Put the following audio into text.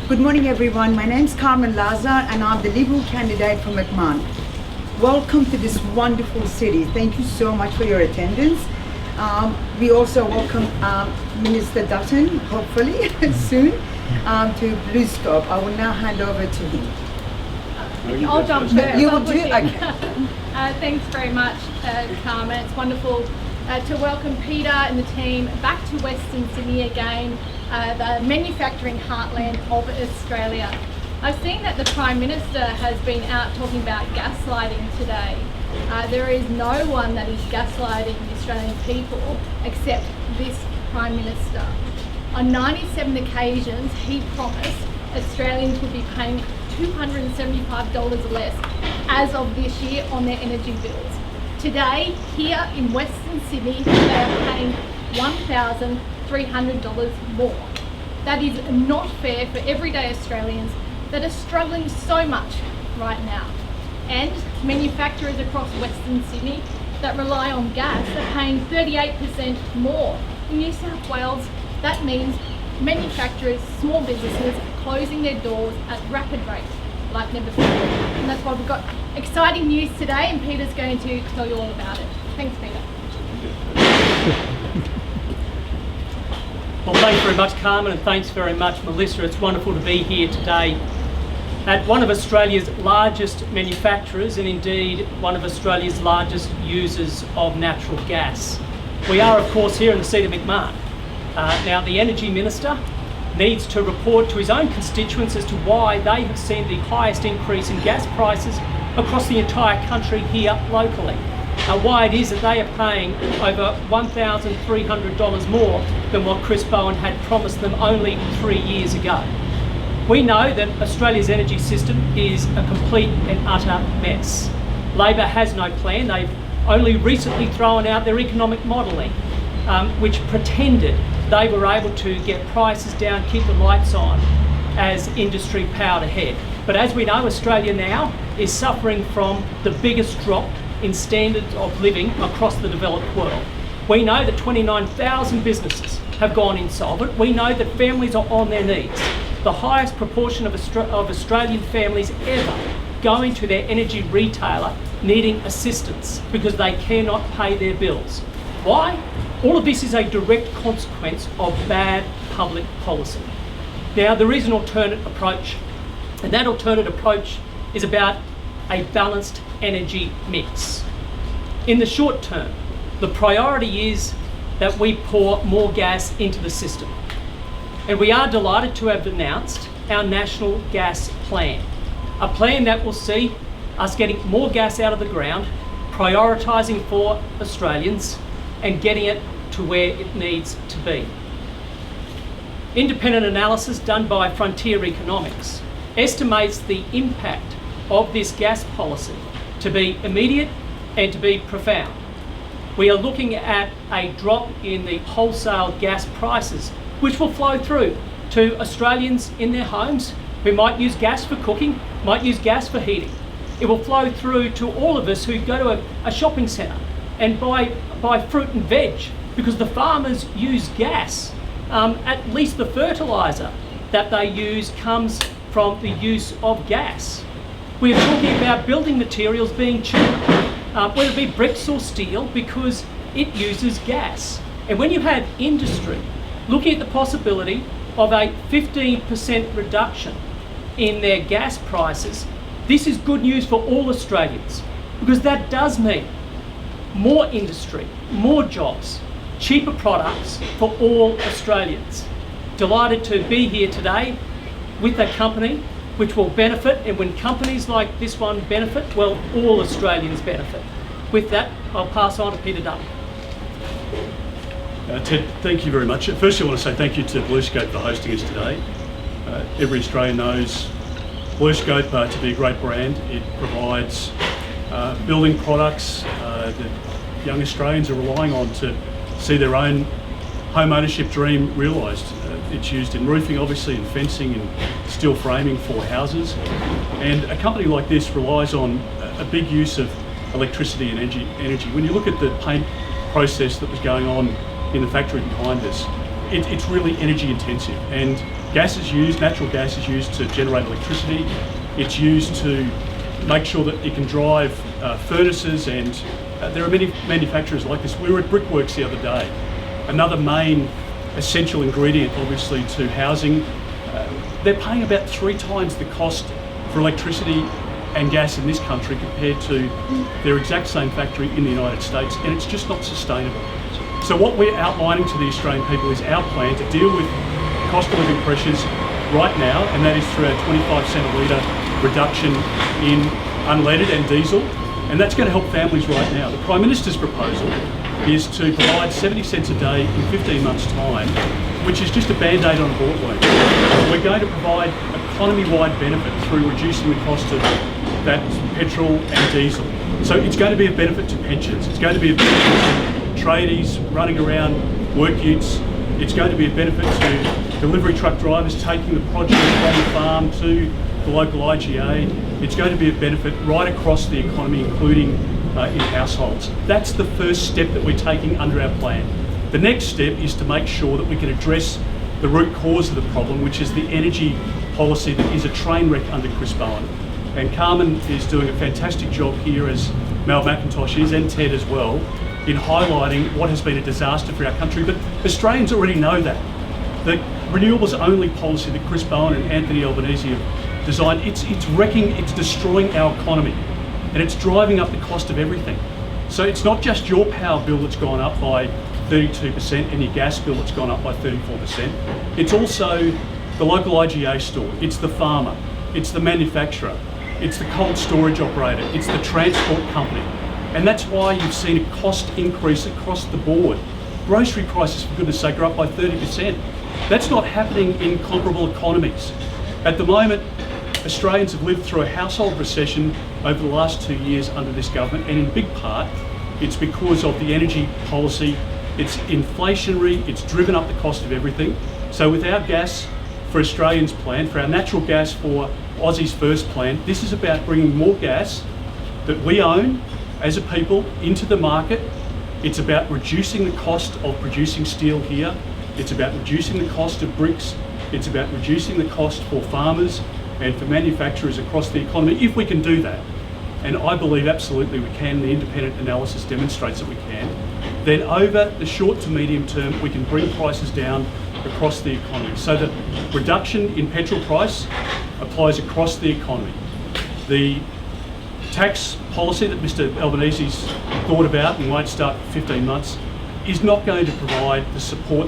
Good morning, everyone. My name's Carmen Lazar, and I'm the Liberal candidate for McMahon. Welcome to this wonderful city. Thank you so much for your attendance. We also welcome Minister Dutton, hopefully soon, to Bluescope. I will now hand over to him. I'll jump first. You will do? Okay. Thanks very much, Carmen. It's wonderful to welcome Peter and the team back to Western Sydney again, the manufacturing heartland of Australia. I've seen that the Prime Minister has been out talking about gaslighting today. There is no one that is gaslighting the Australian people except this Prime Minister. On 97 occasions, he promised Australians would be paying $275 less as of this year on their energy bills. Today, here in Western Sydney, they are paying $1,300 more. That is not fair for everyday Australians that are struggling so much right now. And manufacturers across Western Sydney that rely on gas are paying 38% more. In New South Wales, that means manufacturers, small businesses, are closing their doors at rapid rates like never before. And that's why we've got exciting news today, and Peter's going to tell you all about it. Thanks, Peter. Well, thanks very much, Carmen, and thanks very much, Melissa. It's wonderful to be here today at one of Australia's largest manufacturers, and indeed one of Australia's largest users of natural gas. We are, of course, here in the seat of McMahon. Now, the Energy Minister needs to report to his own constituents as to why they have seen the highest increase in gas prices across the entire country here locally. Why it is that they are paying over $1,300 more than what Chris Bowen had promised them only 3 years ago. We know that Australia's energy system is a complete and utter mess. Labor has no plan. They've only recently thrown out their economic modelling, which pretended they were able to get prices down, keep the lights on as industry powered ahead. But as we know, Australia now is suffering from the biggest drop in standards of living across the developed world. We know that 29,000 businesses have gone insolvent. We know that families are on their knees. The highest proportion of Australian families ever going to their energy retailer needing assistance because they cannot pay their bills. Why? All of this is a direct consequence of bad public policy. Now, there is an alternate approach, and that alternate approach is about a balanced energy mix. In the short term, the priority is that we pour more gas into the system. And we are delighted to have announced our National Gas Plan, a plan that will see us getting more gas out of the ground, prioritising for Australians, and getting it to where it needs to be. Independent analysis done by Frontier Economics estimates the impact of this gas policy to be immediate and to be profound. We are looking at a drop in the wholesale gas prices, which will flow through to Australians in their homes who might use gas for cooking, might use gas for heating. It will flow through to all of us who go to a shopping centre and buy fruit and veg, because the farmers use gas. At least the fertiliser that they use comes from the use of gas. We are talking about building materials being cheaper, whether it be bricks or steel, because it uses gas. And when you have industry looking at the possibility of a 15% reduction in their gas prices, this is good news for all Australians, because that does mean more industry, more jobs, cheaper products for all Australians. Delighted to be here today with a company which will benefit, and when companies like this one benefit, well, all Australians benefit. With that, I'll pass on to Peter Dutton. Ted, thank you very much. Firstly, I want to say thank you to Bluescope for hosting us today. Every Australian knows Bluescope to be a great brand. It provides building products that young Australians are relying on to see their own home ownership dream realised. It's used in roofing, obviously, in fencing and steel framing for houses. And a company like this relies on a big use of electricity and energy. When you look at the paint process that was going on in the factory behind us, it's really energy intensive. And gas is used, natural gas is used to generate electricity. It's used to make sure that it can drive furnaces, and there are many manufacturers like this. We were at Brickworks the other day. Another main essential ingredient, obviously, to housing. They're paying about 3 times the cost for electricity and gas in this country compared to their exact same factory in the United States, and it's just not sustainable. So what we're outlining to the Australian people is our plan to deal with cost of living pressures right now, and that is through our 25 cent a litre reduction in unleaded and diesel, and that's going to help families right now. The Prime Minister's proposal is to provide 70 cents a day in 15 months' time, which is just a band-aid on a bought wound. We're going to provide economy-wide benefit through reducing the cost of that petrol and diesel. So it's going to be a benefit to pensions, it's going to be a benefit to tradies running around work utes, it's going to be a benefit to delivery truck drivers taking the produce from the farm to the local IGA. It's going to be a benefit right across the economy, including in households. That's the first step that we're taking under our plan. The next step is to make sure that we can address the root cause of the problem, which is the energy policy that is a train wreck under Chris Bowen. And Carmen is doing a fantastic job here, as Mel McIntosh is, and Ted as well, in highlighting what has been a disaster for our country. But Australians already know that. The renewables only policy that Chris Bowen and Anthony Albanese have designed, it's wrecking, it's destroying our economy, and it's driving up the cost of everything. So it's not just your power bill that's gone up by 32% and your gas bill that's gone up by 34%. It's also the local IGA store, it's the farmer, it's the manufacturer, it's the cold storage operator, it's the transport company. And that's why you've seen a cost increase across the board. Grocery prices, for goodness sake, are up by 30%. That's not happening in comparable economies. At the moment, Australians have lived through a household recession over the last 2 years under this government, and in big part, it's because of the energy policy. It's inflationary, it's driven up the cost of everything. So with our Gas for Australians plan, for our natural gas for Aussie's First plan, this is about bringing more gas that we own as a people into the market. It's about reducing the cost of producing steel here. It's about reducing the cost of bricks. It's about reducing the cost for farmers and for manufacturers across the economy, if we can do that. And I believe absolutely we can, the independent analysis demonstrates that we can. Then over the short to medium term, we can bring prices down across the economy. So the reduction in petrol price applies across the economy. The tax policy that Mr Albanese's thought about and won't start for 15 months is not going to provide the support, the